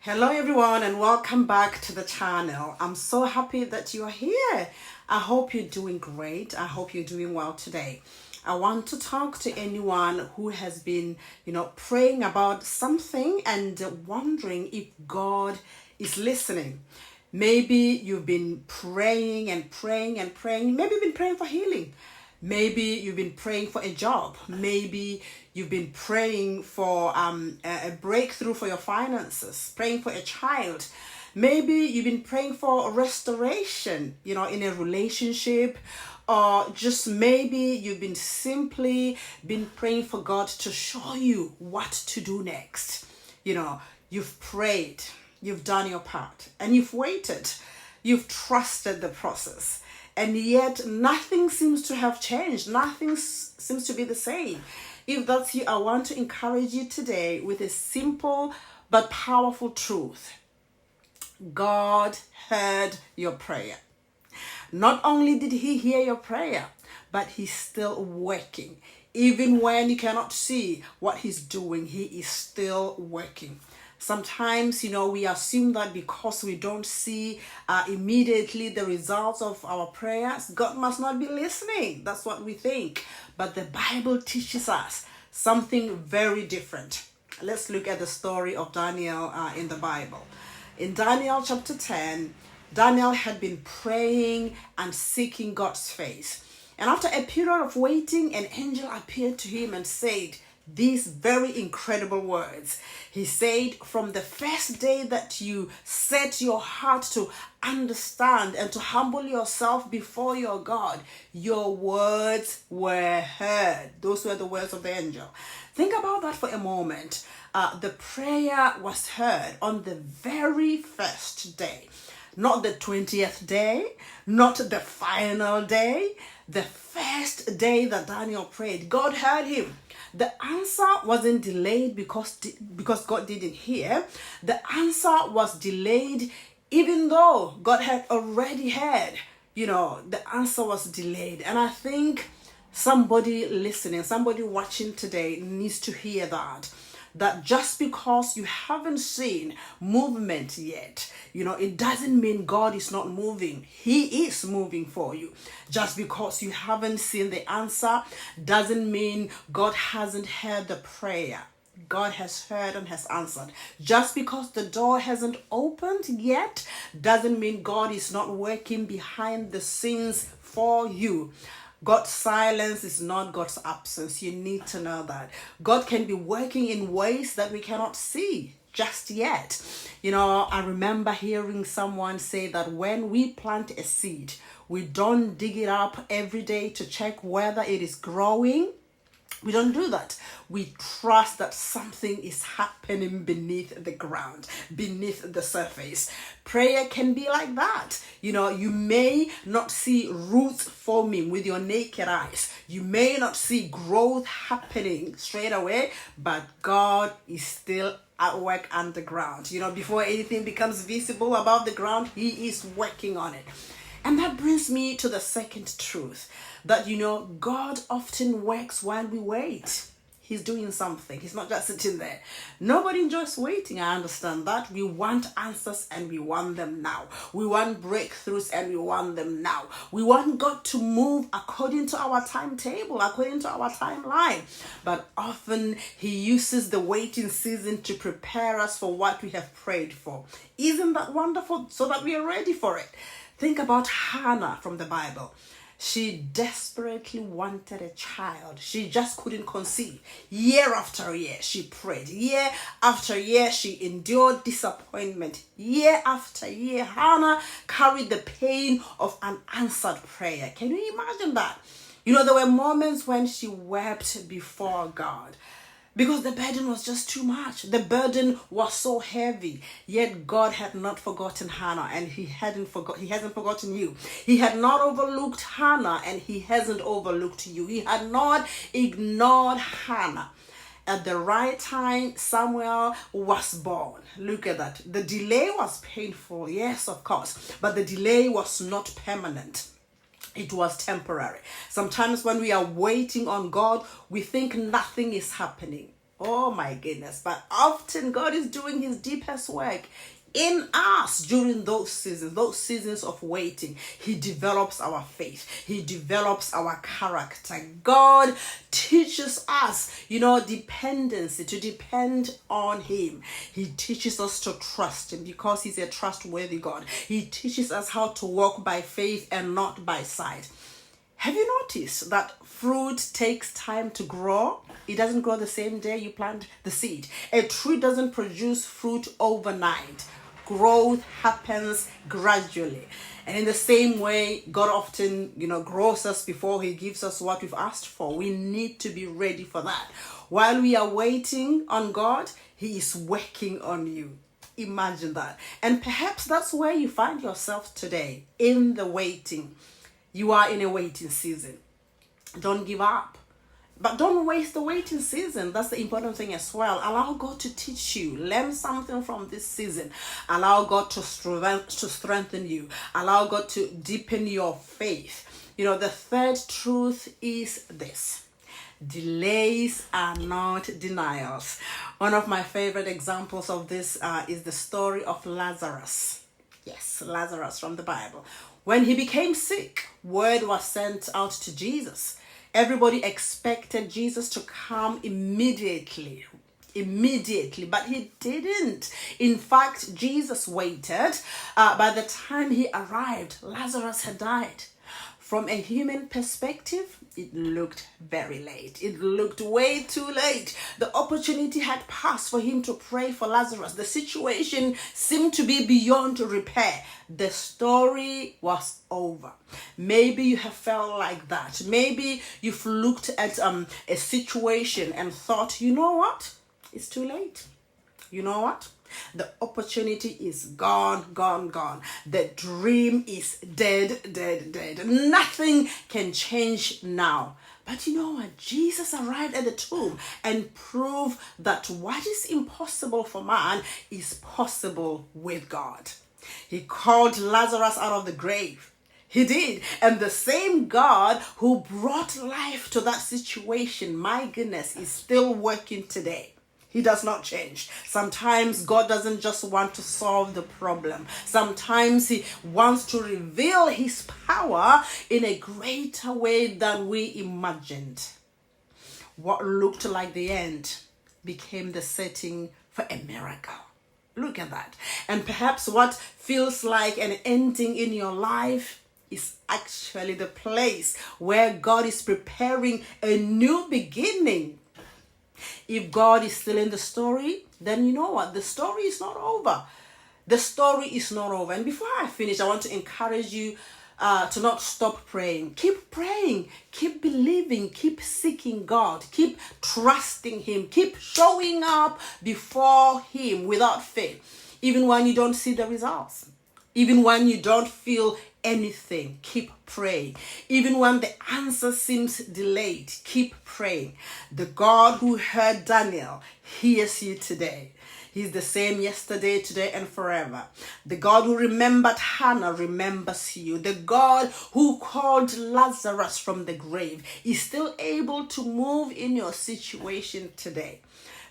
Hello everyone and welcome back to the channel. I'm so happy that you are here. I hope you're doing great. I hope you're doing well today. I want to talk to anyone who has been, praying about something and wondering if God is listening. Maybe you've been praying and praying and praying. Maybe you've been praying for healing. Maybe you've been praying for a job. Maybe you've been praying for a breakthrough for your finances, praying for a child. Maybe you've been praying for restoration, in a relationship, or just maybe you've been simply praying for God to show you what to do next. You've prayed, you've done your part, and you've waited. You've trusted the process. And yet nothing seems to have changed. Nothing seems to be the same. If that's you, I want to encourage you today with a simple but powerful truth. God heard your prayer. Not only did he hear your prayer, but he's still working. Even when you cannot see what he's doing, he is still working. Sometimes, we assume that because we don't see immediately the results of our prayers, God must not be listening. That's what we think. But the Bible teaches us something very different. Let's look at the story of Daniel in the Bible. In Daniel chapter 10, Daniel had been praying and seeking God's face. And after a period of waiting, an angel appeared to him and said these very incredible words. He said, from the first day that you set your heart to understand and to humble yourself before your God, your words were heard. Those were the words of the angel. Think about that for a moment. The prayer was heard on the very first day. Not the 20th day, not the final day, the first day that Daniel prayed. God heard him. The answer wasn't delayed because God didn't hear. The answer was delayed even though God had already heard. The answer was delayed. And I think somebody listening, somebody watching today needs to hear that just because you haven't seen movement yet, it doesn't mean God is not moving. He is moving for you. Just because you haven't seen the answer doesn't mean God hasn't heard the prayer. God has heard and has answered. Just because the door hasn't opened yet doesn't mean God is not working behind the scenes for you. God's silence is not God's absence. You need to know that. God can be working in ways that we cannot see just yet. I remember hearing someone say that when we plant a seed, we don't dig it up every day to check whether it is growing. We don't do that. We trust that something is happening beneath the ground, beneath the surface. Prayer can be like that. You may not see roots forming with your naked eyes. You may not see growth happening straight away, but God is still at work underground. Before anything becomes visible above the ground, he is working on it. And that brings me to the second truth, that, God often works while we wait. He's doing something. He's not just sitting there. Nobody enjoys waiting. I understand that. We want answers and we want them now. We want breakthroughs and we want them now. We want God to move according to our timetable, according to our timeline. But often he uses the waiting season to prepare us for what we have prayed for. Isn't that wonderful? So that we are ready for it. Think about Hannah from the Bible. She desperately wanted a child. She just couldn't conceive. Year after year, she prayed. Year after year, she endured disappointment. Year after year, Hannah carried the pain of unanswered prayer. Can you imagine that? There were moments when she wept before God, because the burden was just too much. The burden was so heavy. Yet God had not forgotten Hannah, and he hasn't forgotten you. He had not overlooked Hannah, and he hasn't overlooked you. He had not ignored Hannah. At the right time, Samuel was born. Look at that. The delay was painful, yes, of course, but the delay was not permanent. It was temporary. Sometimes when we are waiting on God, we think nothing is happening. Oh my goodness. But often God is doing his deepest work in us during those seasons of waiting. He develops our faith. He develops our character. God teaches us, dependency, to depend on him. He teaches us to trust him because he's a trustworthy God. He teaches us how to walk by faith and not by sight. Have you noticed that fruit takes time to grow? It doesn't grow the same day you plant the seed. A tree doesn't produce fruit overnight. Growth happens gradually. And in the same way, God often, grows us before he gives us what we've asked for. We need to be ready for that. While we are waiting on God, he is working on you. Imagine that. And perhaps that's where you find yourself today, in the waiting. You are in a waiting season. Don't give up. But don't waste the waiting season. That's the important thing as well. Allow God to teach you. Learn something from this season. Allow God to strengthen you. Allow God to deepen your faith. The third truth is this: delays are not denials. One of my favorite examples of this is the story of Lazarus. Yes, Lazarus from the Bible. When he became sick, word was sent out to Jesus. Everybody expected Jesus to come immediately, but he didn't. In fact, Jesus waited. By the time he arrived, Lazarus had died. From a human perspective, it looked very late. It looked way too late. The opportunity had passed for him to pray for Lazarus. The situation seemed to be beyond repair. The story was over. Maybe you have felt like that. Maybe you've looked at a situation and thought, you know what? It's too late. You know what? The opportunity is gone. The dream is dead. Nothing can change now. But you know what? Jesus arrived at the tomb and proved that what is impossible for man is possible with God. He called Lazarus out of the grave. He did. And the same God who brought life to that situation, my goodness, is still working today. He does not change. Sometimes God doesn't just want to solve the problem. Sometimes he wants to reveal his power in a greater way than we imagined. What looked like the end became the setting for a miracle. Look at that. And perhaps what feels like an ending in your life is actually the place where God is preparing a new beginning. If God is still in the story, then you know what? The story is not over. The story is not over. And before I finish, I want to encourage you to not stop praying. Keep praying. Keep believing. Keep seeking God. Keep trusting him. Keep showing up before him without faith. Even when you don't see the results. Even when you don't feel anything, keep praying. Even when the answer seems delayed, keep praying. The God who heard Daniel hears you today. He's the same yesterday, today, and forever. The God who remembered Hannah remembers you. The God who called Lazarus from the grave is still able to move in your situation today.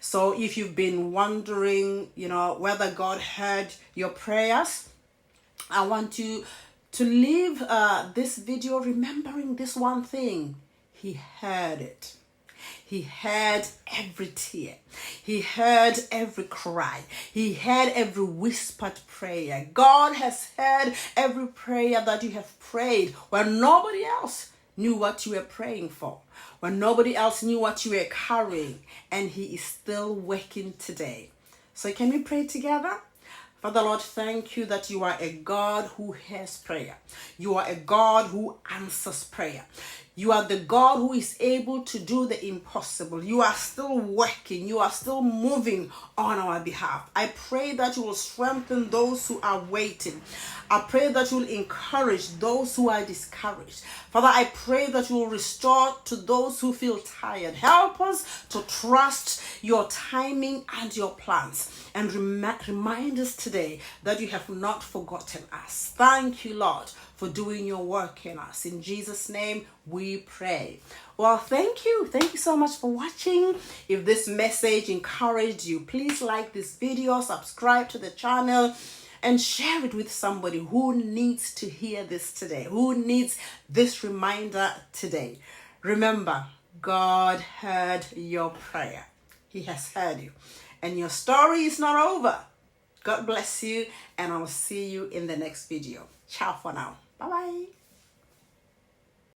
So if you've been wondering, whether God heard your prayers, I want you to leave this video remembering this one thing. He heard it. He heard every tear. He heard every cry. He heard every whispered prayer. God has heard every prayer that you have prayed when nobody else knew what you were praying for, when nobody else knew what you were carrying, and he is still working today. So can we pray together? Father Lord, thank you that you are a God who hears prayer. You are a God who answers prayer. You are the God who is able to do the impossible. You are still working. You are still moving on our behalf. I pray that you will strengthen those who are waiting. I pray that you will encourage those who are discouraged. Father, I pray that you will restore to those who feel tired. Help us to trust your timing and your plans. And remind us today that you have not forgotten us. Thank you, Lord, for doing your work in us. In Jesus' name, we pray. Well, thank you. Thank you so much for watching. If this message encouraged you, please like this video, subscribe to the channel, and share it with somebody who needs to hear this today, who needs this reminder today. Remember, God heard your prayer. He has heard you. And your story is not over. God bless you, and I will see you in the next video. Ciao for now. Bye-bye.